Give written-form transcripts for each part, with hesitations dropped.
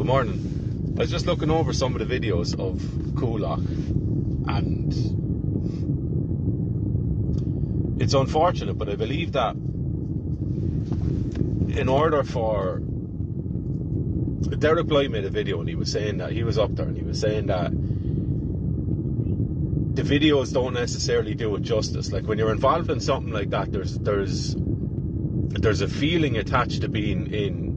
morning. I was just looking over some of the videos of Coolock, and it's unfortunate, but I believe that in order for... Derek Bly made a video and he was saying that he was up there and he was saying that the videos don't necessarily do it justice. Like, when you're involved in something like that, there's a feeling attached to being in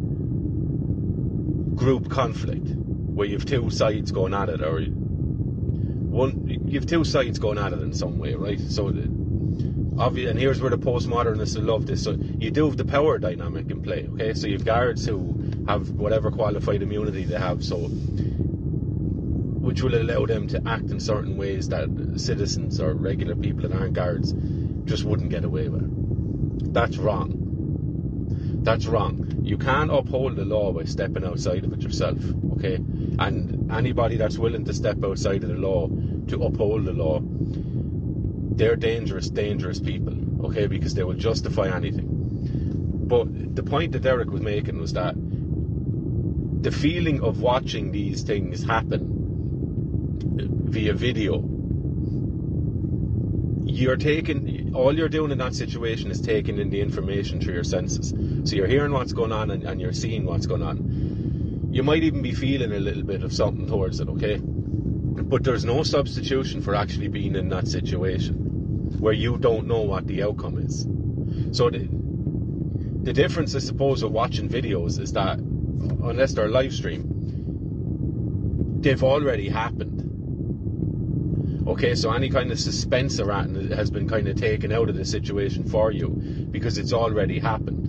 group conflict where you have two sides going at it, or you have two sides going at it in some way, right? So and here's where the postmodernists will love this. So you do have the power dynamic in play, okay? So you have guards who have whatever qualified immunity they have, so which will allow them to act in certain ways that citizens or regular people that aren't guards just wouldn't get away with. That's wrong. That's wrong. You can't uphold the law by stepping outside of it yourself, okay? And anybody that's willing to step outside of the law to uphold the law, they're dangerous people, okay? Because they will justify anything. But the point that Derek was making was that the feeling of watching these things happen via video, all you're doing in that situation is taking in the information through your senses. So you're hearing what's going on and you're seeing what's going on. You might even be feeling a little bit of something towards it, okay? But there's no substitution for actually being in that situation where you don't know what the outcome is. So the difference, I suppose, with watching videos is that unless they're live stream, they've already happened. Okay, so any kind of suspense around it has been kind of taken out of the situation for you because it's already happened.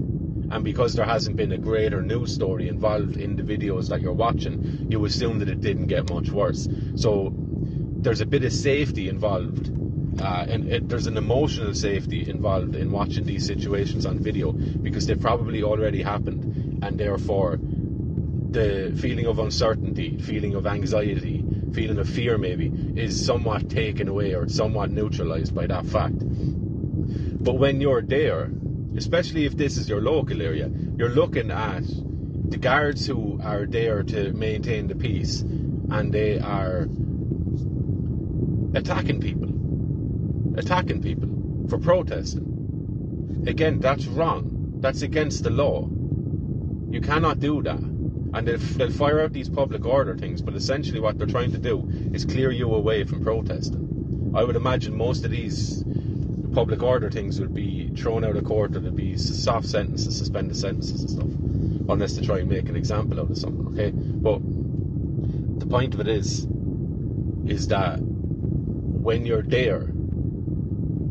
And because there hasn't been a greater news story involved in the videos that you're watching, you assume that it didn't get much worse. So there's a bit of safety involved, and there's an emotional safety involved in watching these situations on video because they've probably already happened, and therefore the feeling of uncertainty, feeling of anxiety, feeling of fear maybe is somewhat taken away or somewhat neutralized by that fact. But when you're there, especially if this is your local area, you're looking at the guards who are there to maintain the peace, and they are attacking people for protesting. Again, that's wrong. That's against the law. You cannot do that. And they'll fire out these public order things, but essentially what they're trying to do is clear you away from protesting. I would imagine most of these public order things would be thrown out of court, or there'd be soft sentences, suspended sentences and stuff, unless they try and make an example out of something, okay? But the point of it is that when you're there,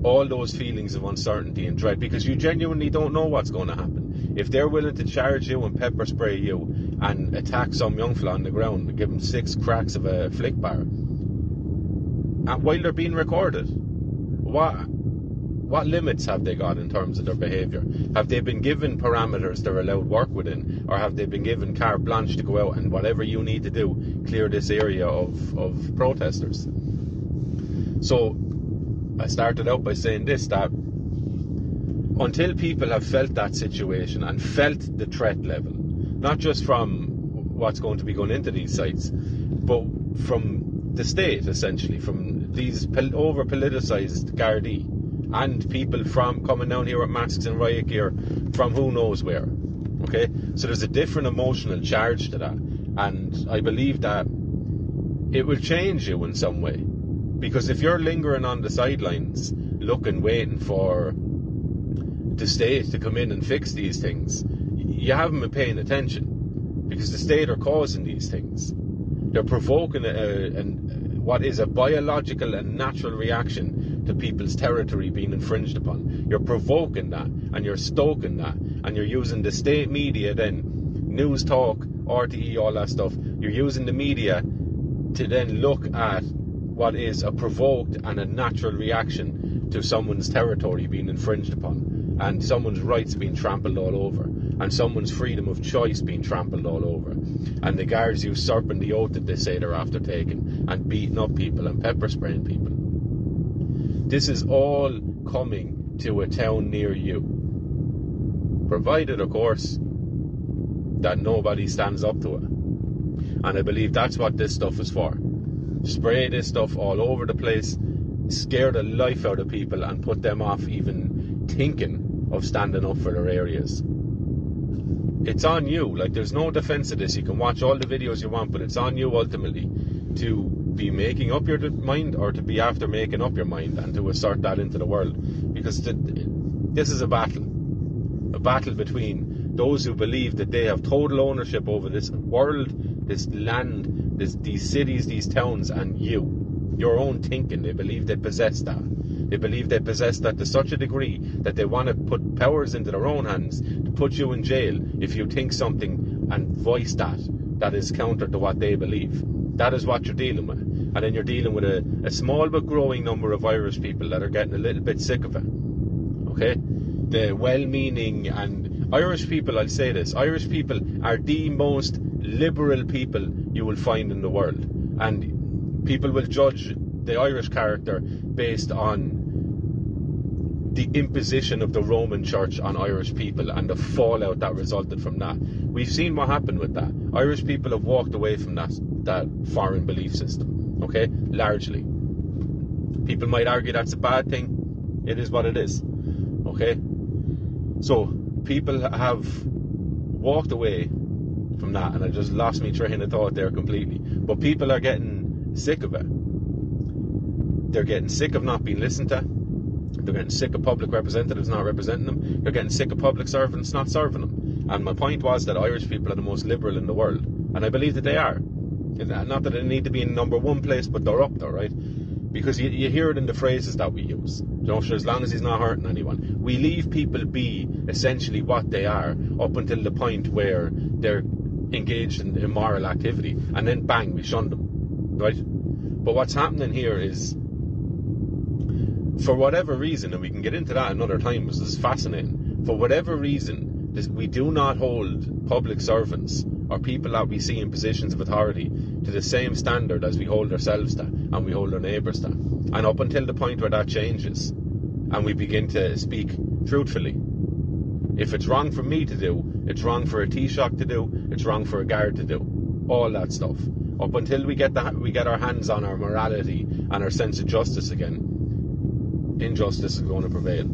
all those feelings of uncertainty and dread, because you genuinely don't know what's going to happen. If they're willing to charge you and pepper spray you and attack some young fella on the ground and give them 6 cracks of a flick bar, and while they're being recorded, what limits have they got in terms of their behaviour? Have they been given parameters they're allowed work within, or have they been given carte blanche to go out and whatever you need to do, clear this area of protesters? So I started out by saying this, that until people have felt that situation and felt the threat level, not just from what's going to be going into these sites, but from the state, essentially, from these over-politicised Gardaí and people from coming down here with masks and riot gear from who knows where, okay? So there's a different emotional charge to that, and I believe that it will change you in some way, because if you're lingering on the sidelines, looking, waiting for the state to come in and fix these things, you haven't been paying attention, because the state are causing these things. They're provoking what is a biological and natural reaction to people's territory being infringed upon. You're provoking that, and you're stoking that, and you're using the state media then, News Talk, RTE, all that stuff, you're using the media to then look at what is a provoked and a natural reaction to someone's territory being infringed upon, and someone's rights being trampled all over, and someone's freedom of choice being trampled all over, and the guards usurping the oath that they say they're after taking, and beating up people and pepper spraying people. This is all coming to a town near you, provided, of course, that nobody stands up to it. And I believe that's what this stuff is for. Spray this stuff all over the place, scare the life out of people and put them off even thinking of standing up for their areas. It's on you. Like, there's no defense of this. You can watch all the videos you want, but it's on you ultimately to be making up your mind or to be after making up your mind and to assert that into the world. Because this is a battle between those who believe that they have total ownership over this world, this land, these cities, these towns, and your own thinking. They believe they possess that. They believe they possess that to such a degree that they want to put powers into their own hands to put you in jail if you think something and voice that is counter to what they believe. That is what you're dealing with. And then you're dealing with a small but growing number of Irish people that are getting a little bit sick of it. Okay? The well-meaning and Irish people, I'll say this, Irish people are the most liberal people you will find in the world. And people will judge the Irish character based on the imposition of the Roman Church on Irish people and the fallout that resulted from that. We've seen what happened with that. Irish people have walked away from that foreign belief system, okay? Largely. People might argue that's a bad thing. It is what it is, okay? So, people have walked away from that, and I just lost my train of thought there completely. But people are getting sick of it. They're getting sick of not being listened to. They're getting sick of public representatives not representing them. They're getting sick of public servants not serving them. And my point was that Irish people are the most liberal in the world. And I believe that they are. Not that they need to be in number one place, but they're up there, right? Because you hear it in the phrases that we use. You know, sure, as long as he's not hurting anyone. We leave people be essentially what they are up until the point where they're engaged in immoral activity. And then bang, we shun them, right? But what's happening here is, for whatever reason, and we can get into that another time because this is fascinating, for whatever reason, we do not hold public servants or people that we see in positions of authority to the same standard as we hold ourselves to and we hold our neighbours to. And up until the point where that changes and we begin to speak truthfully, if it's wrong for me to do, it's wrong for a Taoiseach to do, it's wrong for a guard to do, all that stuff. Up until we get our hands on our morality and our sense of justice again, injustice is going to prevail.